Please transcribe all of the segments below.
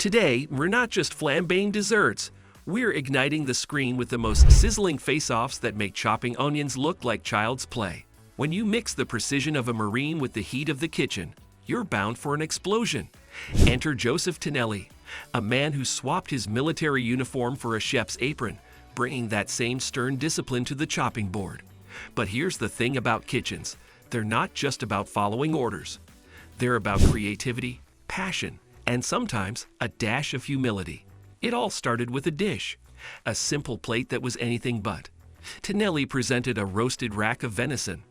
Today, we're not just flambeing desserts, we're igniting the screen with the most sizzling face-offs that make chopping onions look like child's play. When you mix the precision of a Marine with the heat of the kitchen, you're bound for an explosion. Enter Joseph Tinnelly, a man who swapped his military uniform for a chef's apron, bringing that same stern discipline to the chopping board. But here's the thing about kitchens. They're not just about following orders. They're about creativity, passion, and sometimes a dash of humility. It all started with a dish, a simple plate that was anything but. Tinnelly presented a roasted rack of venison,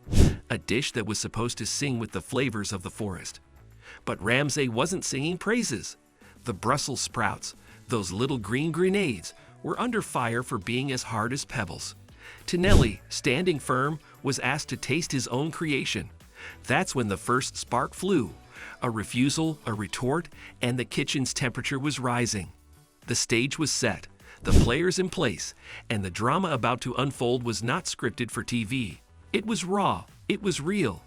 a dish that was supposed to sing with the flavors of the forest. But Ramsay wasn't singing praises. The Brussels sprouts, those little green grenades, were under fire for being as hard as pebbles. Tinnelly, standing firm, was asked to taste his own creation. That's when the first spark flew. A refusal, a retort, and the kitchen's temperature was rising. The stage was set, the players in place, and the drama about to unfold was not scripted for TV. It was raw, it was real.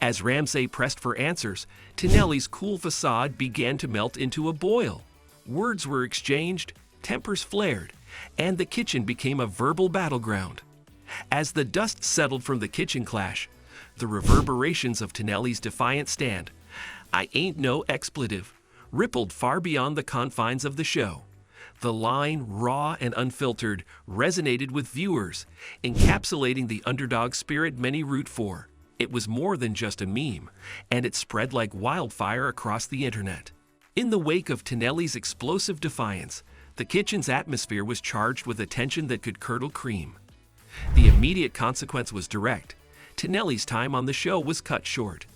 As Ramsay pressed for answers, Tinnelly's cool facade began to melt into a boil. Words were exchanged, tempers flared, and the kitchen became a verbal battleground. As the dust settled from the kitchen clash, the reverberations of Tinnelly's defiant stand, "I ain't no expletive," rippled far beyond the confines of the show. The line, raw and unfiltered, resonated with viewers, encapsulating the underdog spirit many root for. It was more than just a meme, and it spread like wildfire across the internet. In the wake of Tinnelly's explosive defiance, the kitchen's atmosphere was charged with a tension that could curdle cream. The immediate consequence was direct. Tinnelly's time on the show was cut short.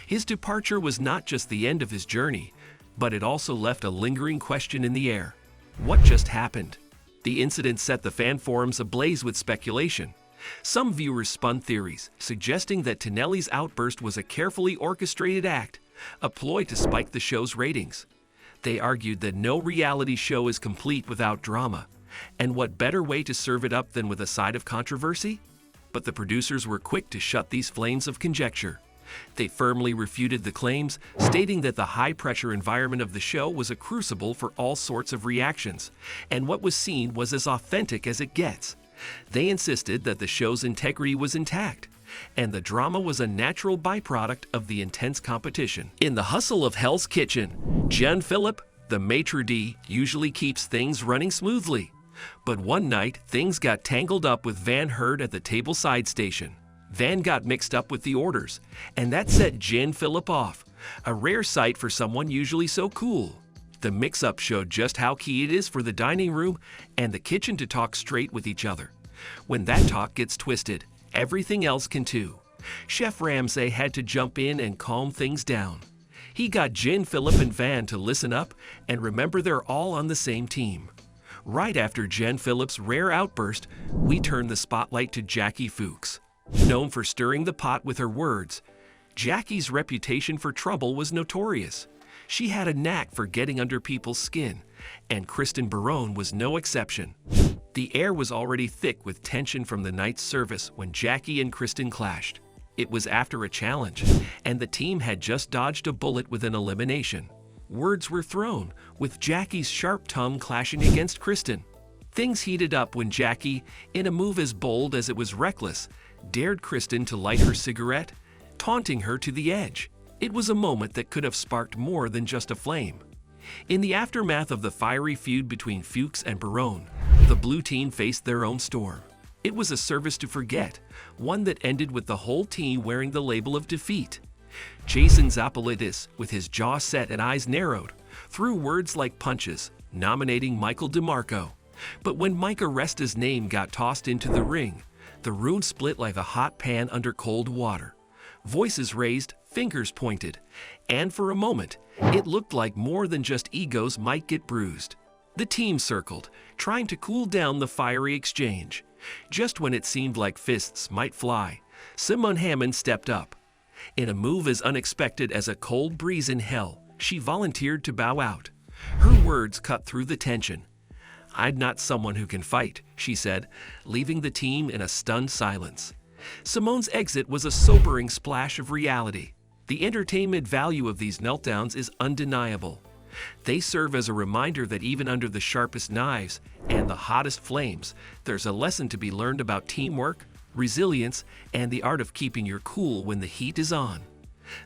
His departure was not just the end of his journey, but it also left a lingering question in the air. What just happened? The incident set the fan forums ablaze with speculation. Some viewers spun theories, suggesting that Tinnelly's outburst was a carefully orchestrated act, a ploy to spike the show's ratings. They argued that no reality show is complete without drama, and what better way to serve it up than with a side of controversy? But the producers were quick to shut these flames of conjecture. They firmly refuted the claims, stating that the high-pressure environment of the show was a crucible for all sorts of reactions, and what was seen was as authentic as it gets. They insisted that the show's integrity was intact, and the drama was a natural byproduct of the intense competition. In the hustle of Hell's Kitchen, Jean-Philippe, the maitre d', usually keeps things running smoothly. But one night, things got tangled up with Van Herd at the tableside station. Van got mixed up with the orders, and that set Jean-Philippe off, a rare sight for someone usually so cool. The mix-up showed just how key it is for the dining room and the kitchen to talk straight with each other. When that talk gets twisted, everything else can too. Chef Ramsay had to jump in and calm things down. He got Jean-Philippe and Van to listen up and remember they're all on the same team. Right after Jean-Philippe's rare outburst, we turned the spotlight to Jackie Fuchs. Known for stirring the pot with her words, Jackie's reputation for trouble was notorious. She had a knack for getting under people's skin, and Kristen Barone was no exception. The air was already thick with tension from the night's service when Jackie and Kristen clashed. It was after a challenge, and the team had just dodged a bullet with an elimination. Words were thrown, with Jackie's sharp tongue clashing against Kristen. Things heated up when Jackie, in a move as bold as it was reckless, dared Kristen to light her cigarette, taunting her to the edge. It was a moment that could have sparked more than just a flame. In the aftermath of the fiery feud between Fuchs and Barone, the blue team faced their own storm. It was a service to forget, one that ended with the whole team wearing the label of defeat. Jason Zapolitis, with his jaw set and eyes narrowed, threw words like punches, nominating Michael DeMarco. But when Mike Aresta's name got tossed into the ring, the room split like a hot pan under cold water. Voices raised, fingers pointed, and for a moment, it looked like more than just egos might get bruised. The team circled, trying to cool down the fiery exchange. Just when it seemed like fists might fly, Simone Hammond stepped up. In a move as unexpected as a cold breeze in hell, she volunteered to bow out. Her words cut through the tension. "I'm not someone who can fight," she said, leaving the team in a stunned silence. Simone's exit was a sobering splash of reality. The entertainment value of these meltdowns is undeniable. They serve as a reminder that even under the sharpest knives and the hottest flames, there's a lesson to be learned about teamwork, resilience, and the art of keeping your cool when the heat is on.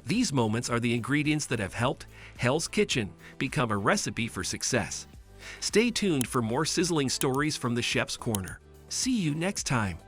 These moments are the ingredients that have helped Hell's Kitchen become a recipe for success. Stay tuned for more sizzling stories from the Chef's Corner. See you next time.